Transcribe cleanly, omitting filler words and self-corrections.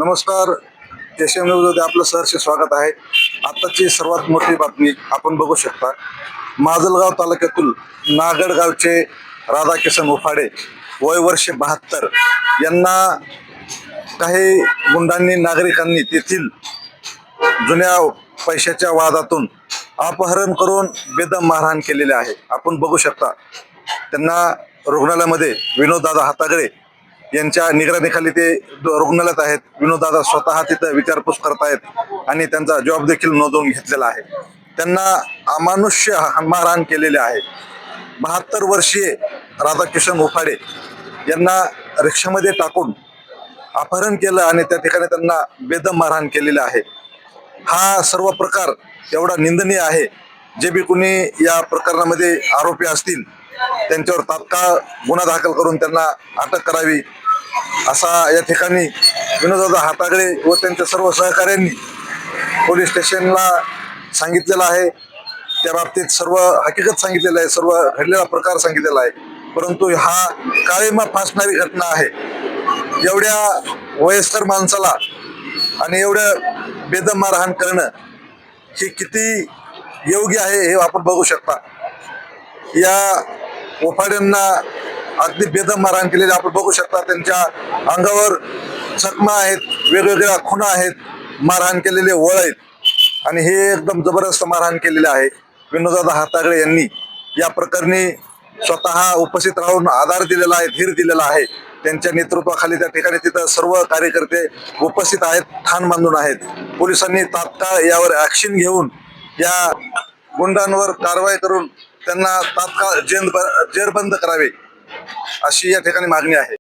नमस्कार. एशियन न्यूजमध्ये आपलं सहर्ष स्वागत आहे. आताची सर्वात मोठी बातमी आपण बघू शकता. माजलगाव तालुक्यातील नागड गावचे राधाकिशन उफाडे वय वर्ष 72 यांना काही गुंडांनी नागरिकांनी तेथील जुन्या पैशाच्या वादातून अपहरण करून बेदम मारहाण केलेले आहे. आपण बघू शकता त्यांना रुग्णालयामध्ये विनोददादा हातागळे यांच्या निगराणीखाली ते रुग्णालयात आहेत. विनोददादा स्वतः तिथं विचारपूस करत आहेत आणि त्यांचा जॉब देखील नोंदवून घेतलेला आहे. त्यांना अमानुष्य मारहाण केलेले आहे. 72 वर्षीय राधाकिशन उफाडे यांना रिक्षामध्ये टाकून अपहरण केलं आणि त्या ठिकाणी त्यांना बेदम मारहाण केलेले आहे. हा सर्व प्रकार एवढा निंदनीय आहे. जे बी कोणी या प्रकरणामध्ये आरोपी असतील त्यांच्यावर तात्काळ गुन्हा दाखल करून त्यांना अटक करावी असा या ठिकाणी विनोददादा हातागळे व त्यांच्या सर्व सहकाऱ्यांनी पोलीस स्टेशनला सांगितलेलं आहे. त्या बाबतीत सर्व हकीकत सांगितलेलं आहे, सर्व घडलेला प्रकार सांगितलेला आहे. परंतु हा काळीमा फासणारी घटना आहे. एवढ्या वयस्कर माणसाला आणि एवढं बेदम मारहाण करणं हे किती योग्य आहे हे आपण बघू शकता. या उफाड्यांना अगदी बेदम मारहाण केलेले आपण बघू शकता. त्यांच्या अंगावर जखमा आहेत, वेगवेगळ्या खुणा आहेत, मारहाण केलेले वळ आहेत आणि हे एकदम जबरदस्त मारहाण केलेले आहे. विनोददादा हातागळे यांनी या प्रकरणी स्वतः उपस्थित राहून आधार दिलेला आहे, धीर दिलेला आहे. त्यांच्या नेतृत्वाखाली त्या ठिकाणी तिथं सर्व कार्यकर्ते उपस्थित आहेत, ठाण बांधून आहेत. पोलिसांनी तात्काळ यावर ऍक्शन घेऊन या गुंडांवर कारवाई करून त्यांना तात्काळ जेरबंद करावे अशी या ठिकाणी मागणी आहे.